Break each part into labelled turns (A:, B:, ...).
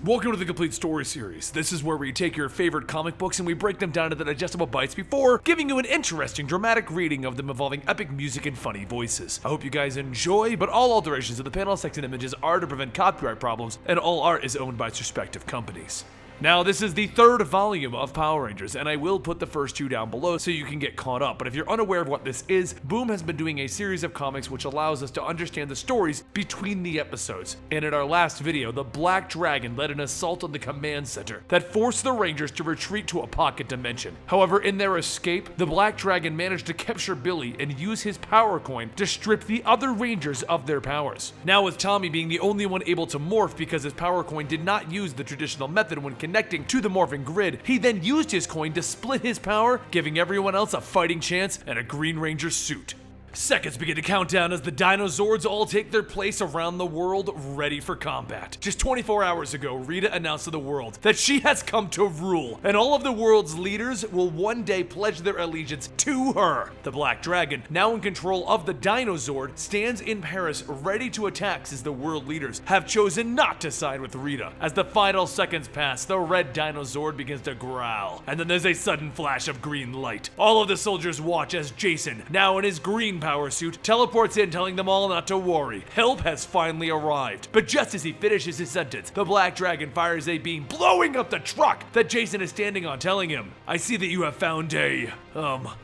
A: Welcome to the Complete Story Series. This is where we take your favorite comic books and we break them down into digestible bites before giving you an interesting, dramatic reading of them involving epic music and funny voices. I hope you guys enjoy, but all alterations of the panel, text, and images are to prevent copyright problems, and all art is owned by its respective companies. Now, this is the third volume of Power Rangers, and I will put the first two down below so you can get caught up. But if you're unaware of what this is, Boom has been doing a series of comics which allows us to understand the stories between the episodes. And in our last video, the Black Dragon led an assault on the command center that forced the Rangers to retreat to a pocket dimension. However, in their escape, the Black Dragon managed to capture Billy and use his power coin to strip the other Rangers of their powers. Now, with Tommy being the only one able to morph because his power coin did not use the traditional method when connecting to the Morphin grid, he then used his coin to split his power, giving everyone else a fighting chance and a Green Ranger suit. Seconds begin to count down as the Dinozords all take their place around the world, ready for combat. Just 24 hours ago, Rita announced to the world that she has come to rule, and all of the world's leaders will one day pledge their allegiance to her. The Black Dragon, now in control of the Dinozord, stands in Paris ready to attack as the world leaders have chosen not to side with Rita. As the final seconds pass, the red Dinozord begins to growl, and then there's a sudden flash of green light. All of the soldiers watch as Jason, now in his green power suit, teleports in, telling them all not to worry. Help has finally arrived. But just as he finishes his sentence, the Black Dragon fires a beam, blowing up the truck that Jason is standing on, telling him, "I see that you have found a,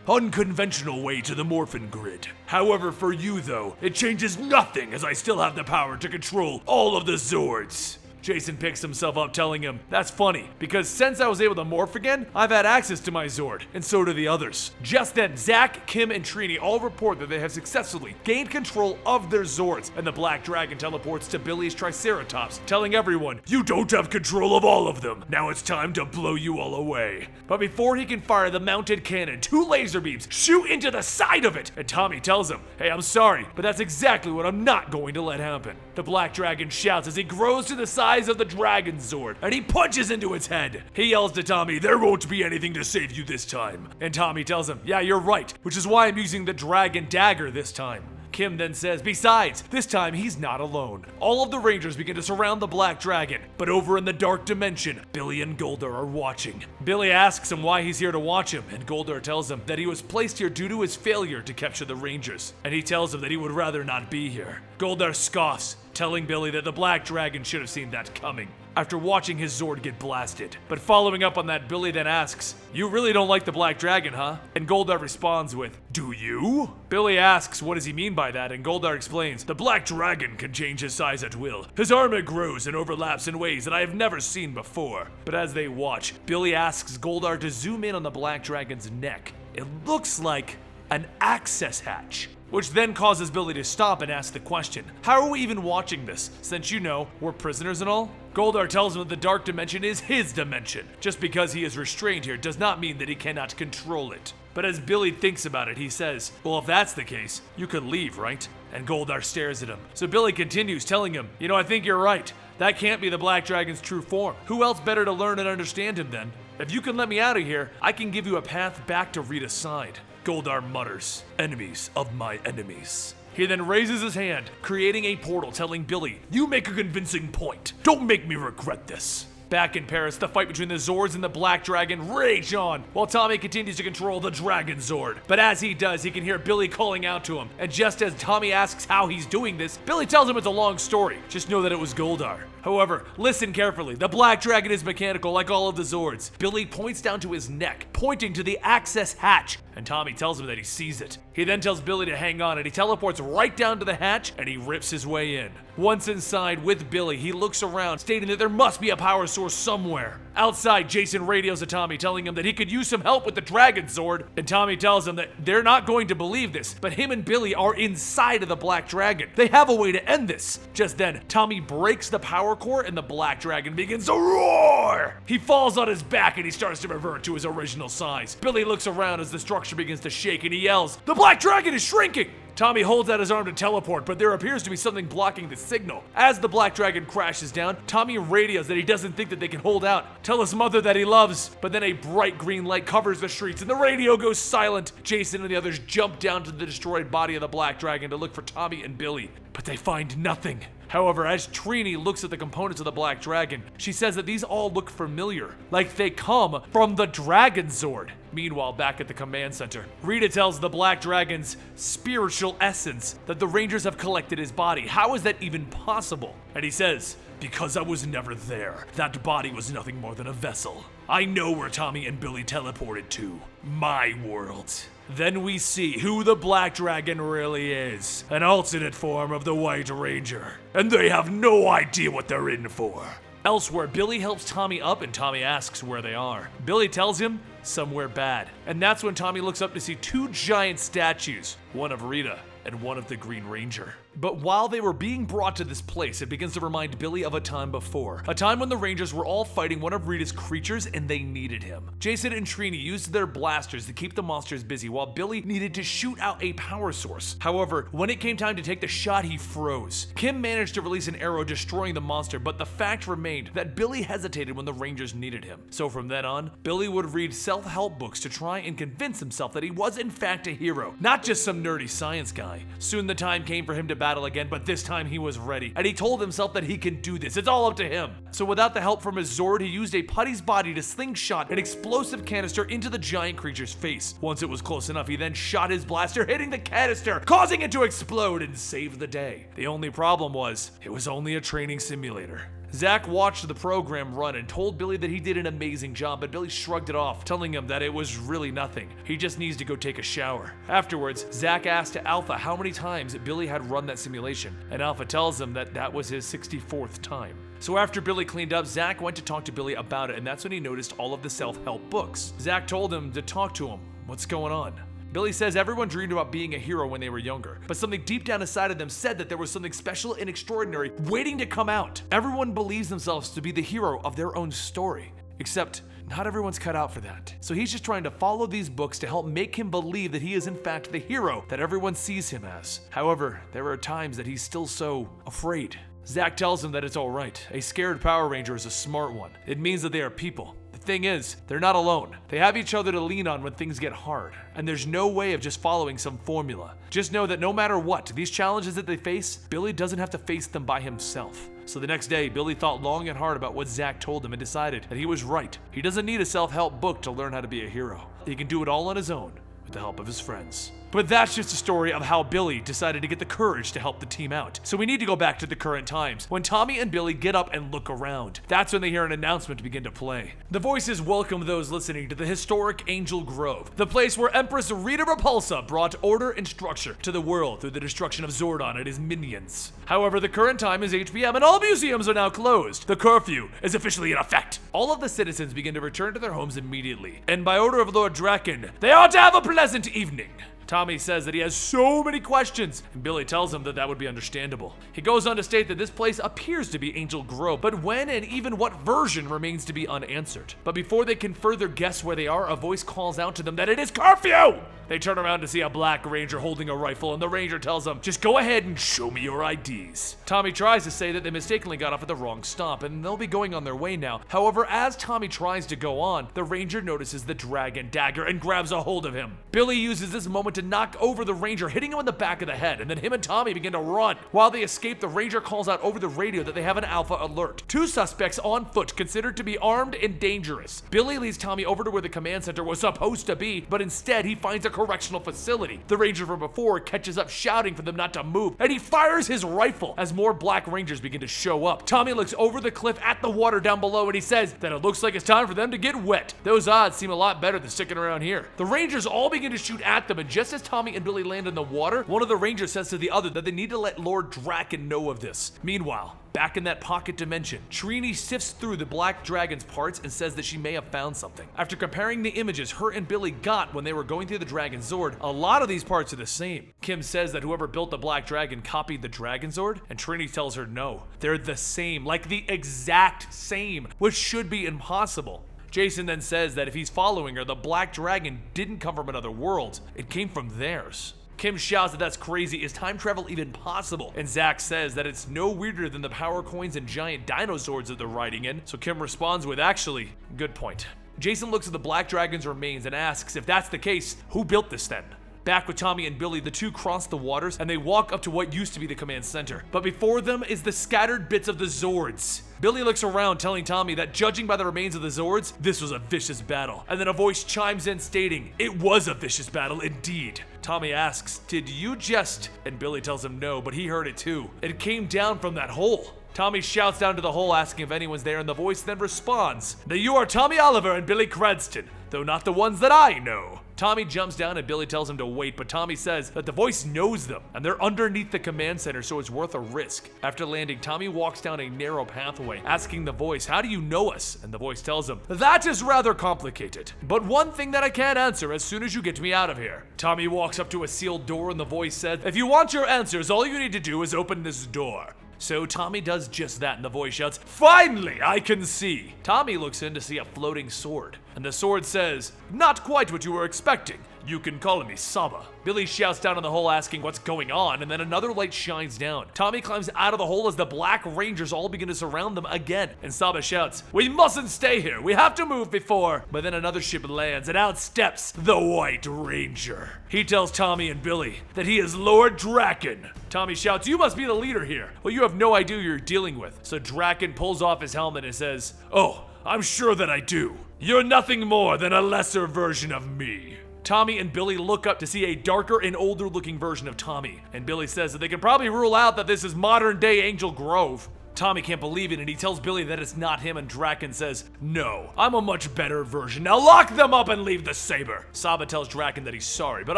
A: unconventional way to the Morphin grid. However, for you though, it changes nothing as I still have the power to control all of the Zords." Jason picks himself up, telling him, "That's funny, because since I was able to morph again, I've had access to my Zord, and so do the others." Just then, Zach, Kim, and Trini all report that they have successfully gained control of their Zords, and the Black Dragon teleports to Billy's Triceratops, telling everyone, "You don't have control of all of them. Now it's time to blow you all away." But before he can fire the mounted cannon, two laser beams shoot into the side of it, and Tommy tells him, "Hey, I'm sorry, but that's exactly what I'm not going to let happen." The Black Dragon shouts as he grows to the size of the Dragon Zord, and he punches into its head. He yells to Tommy, "There won't be anything to save you this time." And Tommy tells him, "Yeah, you're right, which is why I'm using the Dragon Dagger this time." Kim then says, "Besides, this time he's not alone." All of the Rangers begin to surround the Black Dragon, but over in the dark dimension, Billy and Goldar are watching. Billy asks him why he's here to watch him, and Goldar tells him that he was placed here due to his failure to capture the Rangers, and he tells him that he would rather not be here. Goldar scoffs, telling Billy that the Black Dragon should have seen that coming after watching his Zord get blasted. But following up on that, Billy then asks, "You really don't like the Black Dragon, huh?" And Goldar responds with, "Do you?" Billy asks what does he mean by that, and Goldar explains, "The Black Dragon can change his size at will. His armor grows and overlaps in ways that I have never seen before." But as they watch, Billy asks Goldar to zoom in on the Black Dragon's neck. It looks like an access hatch, which then causes Billy to stop and ask the question, "How are we even watching this, since you know, we're prisoners and all?" Goldar tells him that the dark dimension is his dimension. Just because he is restrained here does not mean that he cannot control it. But as Billy thinks about it, he says, "Well, if that's the case, you could leave, right?" And Goldar stares at him. So Billy continues, telling him, "You know, I think you're right. That can't be the Black Dragon's true form. Who else better to learn and understand him then? If you can let me out of here, I can give you a path back to Rita's side." Goldar mutters, "Enemies of my enemies." He then raises his hand, creating a portal, telling Billy, "You make a convincing point. Don't make me regret this." Back in Paris, the fight between the Zords and the Black Dragon rage on, while Tommy continues to control the Dragon Zord. But as he does, he can hear Billy calling out to him, and just as Tommy asks how he's doing this, Billy tells him it's a long story. Just know that it was Goldar. However, listen carefully. The Black Dragon is mechanical like all of the Zords. Billy points down to his neck, pointing to the access hatch, and Tommy tells him that he sees it. He then tells Billy to hang on, and he teleports right down to the hatch, and he rips his way in. Once inside with Billy, he looks around, stating that there must be a power source somewhere. Outside, Jason radios to Tommy, telling him that he could use some help with the Dragon Zord, and Tommy tells him that they're not going to believe this, but him and Billy are inside of the Black Dragon. They have a way to end this. Just then, Tommy breaks the power core, and the Black Dragon begins to roar! He falls on his back, and he starts to revert to his original size. Billy looks around as the structure begins to shake, and he yells, "The Black Dragon is shrinking!" Tommy holds out his arm to teleport, but there appears to be something blocking the signal. As the Black Dragon crashes down, Tommy radios that he doesn't think that they can hold out. Tell his mother that he loves. But then a bright green light covers the streets and the radio goes silent. Jason and the others jump down to the destroyed body of the Black Dragon to look for Tommy and Billy, but they find nothing. However, as Trini looks at the components of the Black Dragon, she says that these all look familiar, like they come from the Dragon Zord. Meanwhile, back at the command center, Rita tells the Black Dragon's spiritual essence that the Rangers have collected his body. How is that even possible? And he says, "Because I was never there. That body was nothing more than a vessel. I know where Tommy and Billy teleported to. My world." Then we see who the Black Dragon really is. An alternate form of the White Ranger. And they have no idea what they're in for. Elsewhere, Billy helps Tommy up and Tommy asks where they are. Billy tells him somewhere bad. And that's when Tommy looks up to see two giant statues, one of Rita and one of the Green Ranger. But while they were being brought to this place, it begins to remind Billy of a time before. A time when the Rangers were all fighting one of Rita's creatures and they needed him. Jason and Trini used their blasters to keep the monsters busy while Billy needed to shoot out a power source. However, when it came time to take the shot, he froze. Kim managed to release an arrow destroying the monster, but the fact remained that Billy hesitated when the Rangers needed him. So from then on, Billy would read self-help books to try and convince himself that he was in fact a hero, not just some nerdy science guy. Soon the time came for him to battle again, but this time he was ready, and he told himself that he can do this. It's all up to him. So without the help from his Zord, he used a putty's body to slingshot an explosive canister into the giant creature's face. Once it was close enough, he then shot his blaster, hitting the canister, causing it to explode and save the day. The only problem was, it was only a training simulator. Zach watched the program run and told Billy that he did an amazing job, but Billy shrugged it off, telling him that it was really nothing. He just needs to go take a shower. Afterwards, Zach asked Alpha how many times Billy had run that simulation, and Alpha tells him that that was his 64th time. So after Billy cleaned up, Zach went to talk to Billy about it, and that's when he noticed all of the self-help books. Zach told him to talk to him. What's going on? Billy says everyone dreamed about being a hero when they were younger, but something deep down inside of them said that there was something special and extraordinary waiting to come out. Everyone believes themselves to be the hero of their own story, except not everyone's cut out for that. So he's just trying to follow these books to help make him believe that he is in fact the hero that everyone sees him as. However, there are times that he's still so afraid. Zach tells him that it's alright. A scared Power Ranger is a smart one. It means that they are people. Thing is, they're not alone. They have each other to lean on when things get hard, and there's no way of just following some formula. Just know that no matter what, these challenges that they face, Billy doesn't have to face them by himself. So the next day, Billy thought long and hard about what Zach told him and decided that he was right. He doesn't need a self-help book to learn how to be a hero. He can do it all on his own with the help of his friends. But that's just a story of how Billy decided to get the courage to help the team out. So we need to go back to the current times, when Tommy and Billy get up and look around. That's when they hear an announcement begin to play. The voices welcome those listening to the historic Angel Grove, the place where Empress Rita Repulsa brought order and structure to the world through the destruction of Zordon and his minions. However, the current time is 8 p.m. and all museums are now closed. The curfew is officially in effect. All of the citizens begin to return to their homes immediately, and by order of Lord Draken, they ought to have a pleasant evening. Tommy says that he has so many questions, and Billy tells him that that would be understandable. He goes on to state that this place appears to be Angel Grove, but when and even what version remains to be unanswered. But before they can further guess where they are, a voice calls out to them that it is curfew! They turn around to see a Black Ranger holding a rifle, and the Ranger tells them, just go ahead and show me your IDs. Tommy tries to say that they mistakenly got off at the wrong stop, and they'll be going on their way now. However, as Tommy tries to go on, the Ranger notices the dragon dagger and grabs a hold of him. Billy uses this moment to knock over the Ranger, hitting him in the back of the head, and then him and Tommy begin to run. While they escape, the Ranger calls out over the radio that they have an Alpha alert. 2 suspects on foot, considered to be armed and dangerous. Billy leads Tommy over to where the command center was supposed to be, but instead he finds a correctional facility. The Ranger from before catches up shouting for them not to move, and he fires his rifle as more Black Rangers begin to show up. Tommy looks over the cliff at the water down below, and he says that it looks like it's time for them to get wet. Those odds seem a lot better than sticking around here. The Rangers all begin to shoot at them, and just as Tommy and Billy land in the water, one of the Rangers says to the other that they need to let Lord Draken know of this. Meanwhile, back in that pocket dimension, Trini sifts through the Black Dragon's parts and says that she may have found something. After comparing the images her and Billy got when they were going through the Dragon Zord, a lot of these parts are the same. Kim says that whoever built the Black Dragon copied the Dragon Zord, and Trini tells her no, they're the same, like the exact same, which should be impossible. Jason then says that if he's following her, the Black Dragon didn't come from another world, it came from theirs. Kim shouts that that's crazy. Is time travel even possible? And Zach says that it's no weirder than the power coins and giant dinosaurs that they're riding in. So Kim responds with, actually, good point. Jason looks at the Black Dragon's remains and asks if that's the case, who built this then? Back with Tommy and Billy, the two cross the waters and they walk up to what used to be the command center. But before them is the scattered bits of the Zords. Billy looks around, telling Tommy that judging by the remains of the Zords, this was a vicious battle. And then a voice chimes in stating, it was a vicious battle indeed. Tommy asks, did you just? And Billy tells him no, but he heard it too. It came down from that hole. Tommy shouts down to the hole asking if anyone's there, and the voice then responds, now you are Tommy Oliver and Billy Cranston, though not the ones that I know. Tommy jumps down and Billy tells him to wait, but Tommy says that the voice knows them and they're underneath the command center, so it's worth a risk. After landing, Tommy walks down a narrow pathway, asking the voice, how do you know us? And the voice tells him, that is rather complicated, but one thing that I can answer as soon as you get me out of here. Tommy walks up to a sealed door and the voice said, if you want your answers, all you need to do is open this door. So Tommy does just that and the voice shouts, finally, I can see. Tommy looks in to see a floating sword. And the sword says, not quite what you were expecting. You can call me Saba. Billy shouts down in the hole asking what's going on, and then another light shines down. Tommy climbs out of the hole as the Black Rangers all begin to surround them again. And Saba shouts, we mustn't stay here. We have to move before. But then another ship lands and out steps the White Ranger. He tells Tommy and Billy that he is Lord Draken. Tommy shouts, you must be the leader here. Well, you have no idea who you're dealing with. So Draken pulls off his helmet and says, oh, I'm sure that I do. You're nothing more than a lesser version of me. Tommy and Billy look up to see a darker and older looking version of Tommy, and Billy says that they can probably rule out that this is modern day Angel Grove. Tommy can't believe it and he tells Billy that it's not him, and Draken says, no, I'm a much better version. Now lock them up and leave the saber. Saba tells Draken that he's sorry, but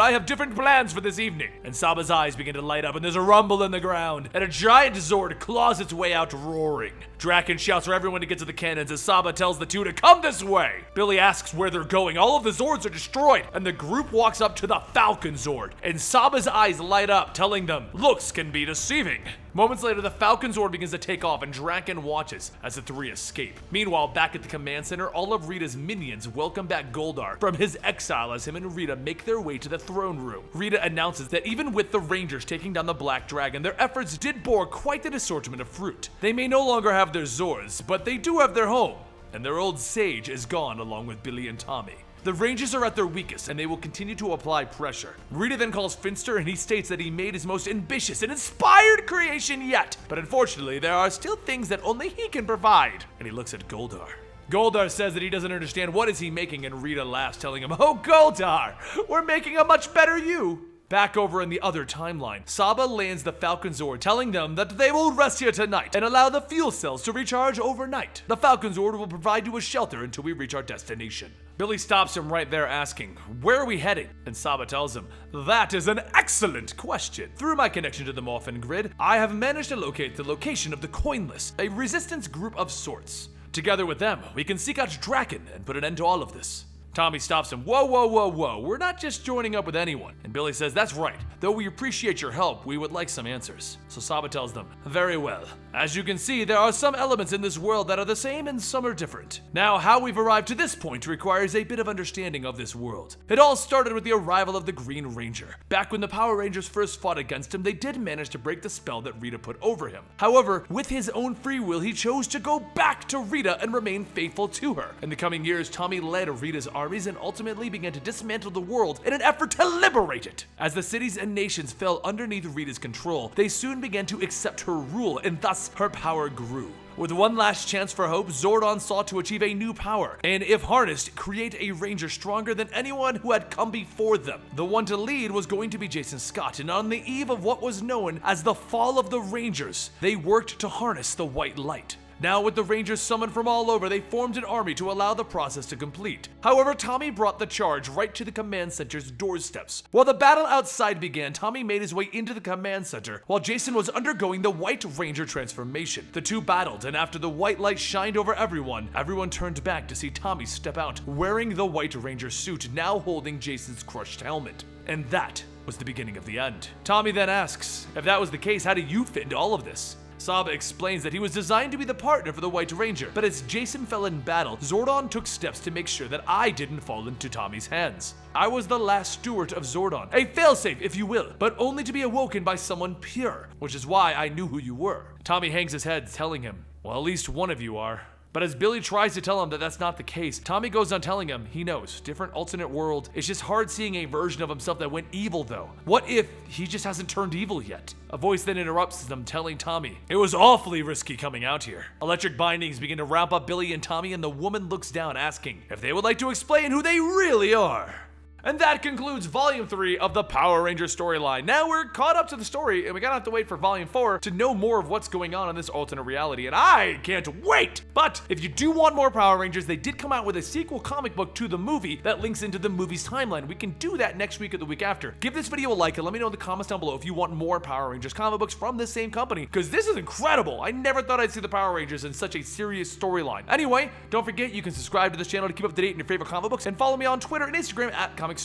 A: I have different plans for this evening. And Saba's eyes begin to light up and there's a rumble in the ground and a giant Zord claws its way out roaring. Draken shouts for everyone to get to the cannons as Saba tells the two to come this way. Billy asks where they're going. All of the Zords are destroyed and the group walks up to the Falcon Zord, and Saba's eyes light up, telling them, looks can be deceiving. Moments later, the Falcon Zord begins to take off and Draken watches as the three escape. Meanwhile, back at the command center, all of Rita's minions welcome back Goldar from his exile as him and Rita make their way to the throne room. Rita announces that even with the Rangers taking down the Black Dragon, their efforts did bore quite an assortment of fruit. They may no longer have their Zords, but they do have their home, and their old sage is gone along with Billy and Tommy. The Rangers are at their weakest, and they will continue to apply pressure. Rita then calls Finster, and he states that he made his most ambitious and inspired creation yet. But unfortunately, there are still things that only he can provide. And he looks at Goldar. Goldar says that he doesn't understand what is he making, and Rita laughs, telling him, oh, Goldar, we're making a much better you. Back over in the other timeline, Saba lands the Falcon Zord, telling them that they will rest here tonight and allow the fuel cells to recharge overnight. The Falcon Zord will provide you with shelter until we reach our destination. Billy stops him right there asking, where are we heading? And Saba tells him, that is an excellent question. Through my connection to the Morphin grid, I have managed to locate the location of the Coinless, a resistance group of sorts. Together with them, we can seek out Draken and put an end to all of this. Tommy stops him. Whoa, whoa, whoa, whoa. We're not just joining up with anyone. And Billy says, that's right. Though we appreciate your help, we would like some answers. So Saba tells them, very well. As you can see, there are some elements in this world that are the same and some are different. Now, how we've arrived to this point requires a bit of understanding of this world. It all started with the arrival of the Green Ranger. Back when the Power Rangers first fought against him, they did manage to break the spell that Rita put over him. However, with his own free will, he chose to go back to Rita and remain faithful to her. In the coming years, Tommy led Rita's armies and ultimately began to dismantle the world in an effort to liberate it. As the cities and nations fell underneath Rita's control, they soon began to accept her rule, and thus her power grew. With one last chance for hope, Zordon sought to achieve a new power, and if harnessed, create a Ranger stronger than anyone who had come before them. The one to lead was going to be Jason Scott, and on the eve of what was known as the fall of the Rangers, they worked to harness the white light. Now, with the Rangers summoned from all over, they formed an army to allow the process to complete. However, Tommy brought the charge right to the command center's doorsteps. While the battle outside began, Tommy made his way into the command center while Jason was undergoing the White Ranger transformation. The two battled, and after the white light shined over everyone turned back to see Tommy step out, wearing the White Ranger suit, now holding Jason's crushed helmet. And that was the beginning of the end. Tommy then asks, if that was the case, how do you fit into all of this? Saba explains that he was designed to be the partner for the White Ranger, but as Jason fell in battle, Zordon took steps to make sure that I didn't fall into Tommy's hands. I was the last steward of Zordon, a failsafe if you will, but only to be awoken by someone pure, which is why I knew who you were. Tommy hangs his head, telling him, well, at least one of you are. But as Billy tries to tell him that that's not the case, Tommy goes on telling him he knows, different alternate world. It's just hard seeing a version of himself that went evil though. What if he just hasn't turned evil yet? A voice then interrupts them, telling Tommy, "It was awfully risky coming out here." Electric bindings begin to wrap up Billy and Tommy, and the woman looks down, asking if they would like to explain who they really are. And that concludes Volume 3 of the Power Rangers storyline. Now we're caught up to the story, and we gotta have to wait for Volume 4 to know more of what's going on in this alternate reality, and I can't wait! But if you do want more Power Rangers, they did come out with a sequel comic book to the movie that links into the movie's timeline. We can do that next week or the week after. Give this video a like and let me know in the comments down below if you want more Power Rangers comic books from this same company, because this is incredible! I never thought I'd see the Power Rangers in such a serious storyline. Anyway, don't forget you can subscribe to this channel to keep up to date in your favorite comic books, and follow me on Twitter and Instagram at Comicstorian.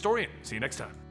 A: See you next time.